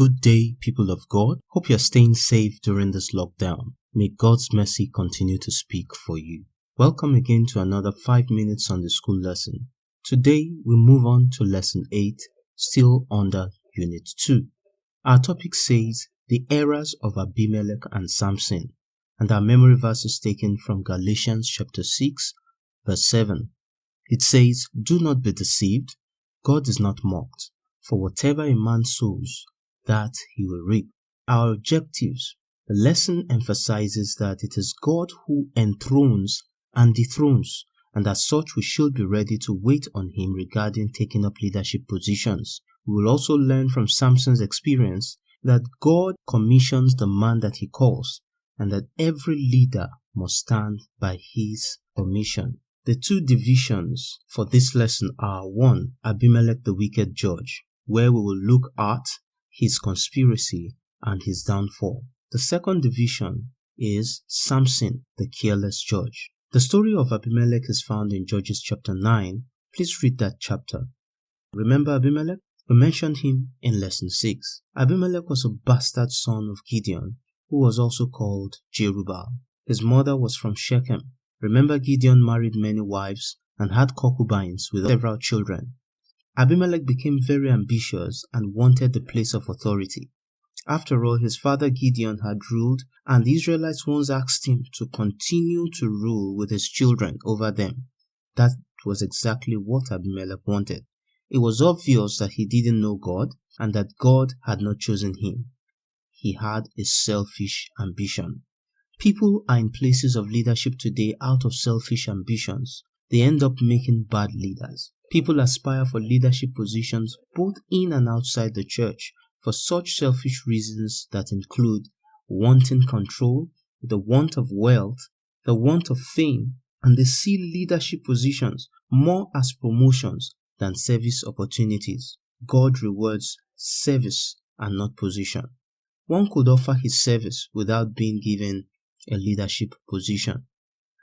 Good day, people of God. Hope you're staying safe during this lockdown. May God's mercy continue to speak for you. Welcome again to another 5 minutes Sunday school lesson. Today, we move on to lesson 8, still under unit 2. Our topic says, the errors of Abimelech and Samson. And our memory verse is taken from Galatians chapter 6, verse 7. It says, do not be deceived. God is not mocked. For whatever a man sows, that he will reap. Our objectives. The lesson emphasizes that it is God who enthrones and dethrones, and as such we should be ready to wait on him regarding taking up leadership positions. We will also learn from Samson's experience that God commissions the man that he calls, and that every leader must stand by his commission. The two divisions for this lesson are 1. Abimelech the wicked judge, where we will look at his conspiracy and his downfall. The second division is Samson the careless judge. The story of Abimelech is found in Judges chapter 9. Please read that chapter. Remember Abimelech? We mentioned him in lesson 6. Abimelech was a bastard son of Gideon, who was also called Jerubbaal. His mother was from Shechem. Remember, Gideon married many wives and had concubines with several children. Abimelech became very ambitious and wanted the place of authority. After all, his father Gideon had ruled, and the Israelites once asked him to continue to rule with his children over them. That was exactly what Abimelech wanted. It was obvious that he didn't know God and that God had not chosen him. He had a selfish ambition. People are in places of leadership today out of selfish ambitions. They end up making bad leaders. People aspire for leadership positions both in and outside the church for such selfish reasons that include wanting control, the want of wealth, the want of fame, and they see leadership positions more as promotions than service opportunities. God rewards service and not position. One could offer his service without being given a leadership position.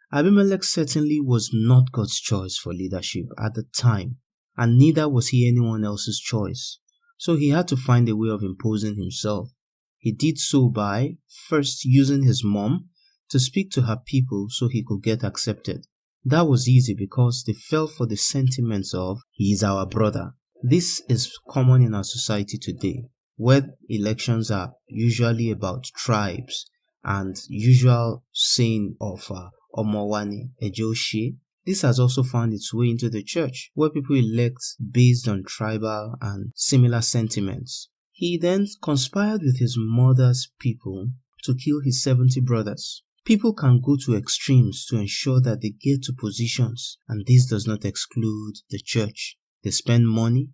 Abimelech certainly was not God's choice for leadership at the time, and neither was he anyone else's choice. So he had to find a way of imposing himself. He did so by first using his mom to speak to her people so he could get accepted. That was easy because they fell for the sentiments of, he is our brother. This is common in our society today, where elections are usually about tribes and usual saying of Omowani, Ejoshi. This has also found its way into the church, where people elect based on tribal and similar sentiments. He then conspired with his mother's people to kill his 70 brothers. People can go to extremes to ensure that they get to positions, and this does not exclude the church. They spend money,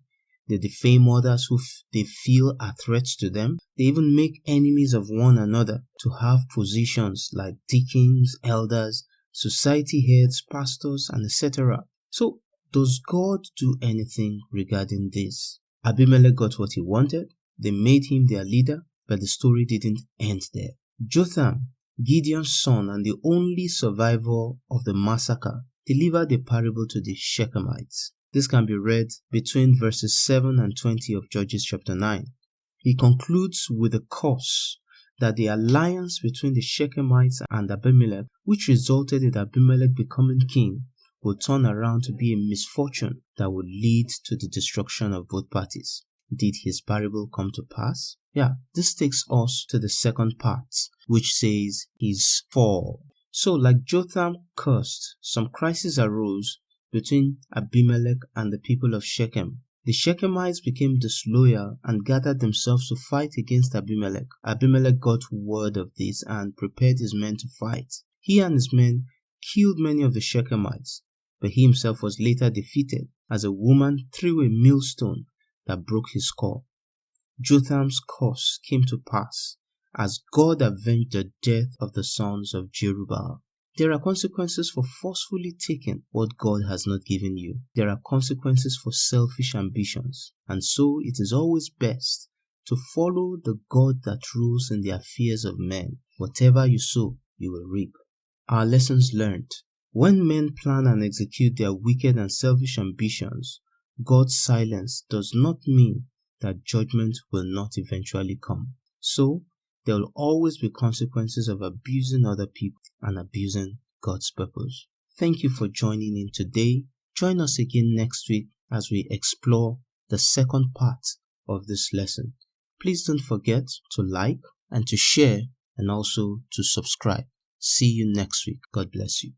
they defame others who they feel are threats to them. They even make enemies of one another to have positions like deacons, elders, society heads, pastors, and etc. So, does God do anything regarding this? Abimelech got what he wanted. They made him their leader, but the story didn't end there. Jotham, Gideon's son and the only survivor of the massacre, delivered a parable to the Shechemites. This can be read between verses 7 and 20 of Judges chapter 9. He concludes with a curse that the alliance between the Shechemites and Abimelech, which resulted in Abimelech becoming king, will turn around to be a misfortune that would lead to the destruction of both parties. Did his parable come to pass? Yeah, this takes us to the second part, which says his fall. So, like Jotham cursed, some crisis arose between Abimelech and the people of Shechem. The Shechemites became disloyal and gathered themselves to fight against Abimelech. Abimelech got word of this and prepared his men to fight. He and his men killed many of the Shechemites, but he himself was later defeated as a woman threw a millstone that broke his skull. Jotham's curse came to pass as God avenged the death of the sons of Jerubbaal. There are consequences for forcefully taking what God has not given you. There are consequences for selfish ambitions. And so it is always best to follow the God that rules in the affairs of men. Whatever you sow, you will reap. Our lessons learned. When men plan and execute their wicked and selfish ambitions, God's silence does not mean that judgment will not eventually come. So, there will always be consequences of abusing other people and abusing God's purpose. Thank you for joining in today. Join us again next week as we explore the second part of this lesson. Please don't forget to like and to share and also to subscribe. See you next week. God bless you.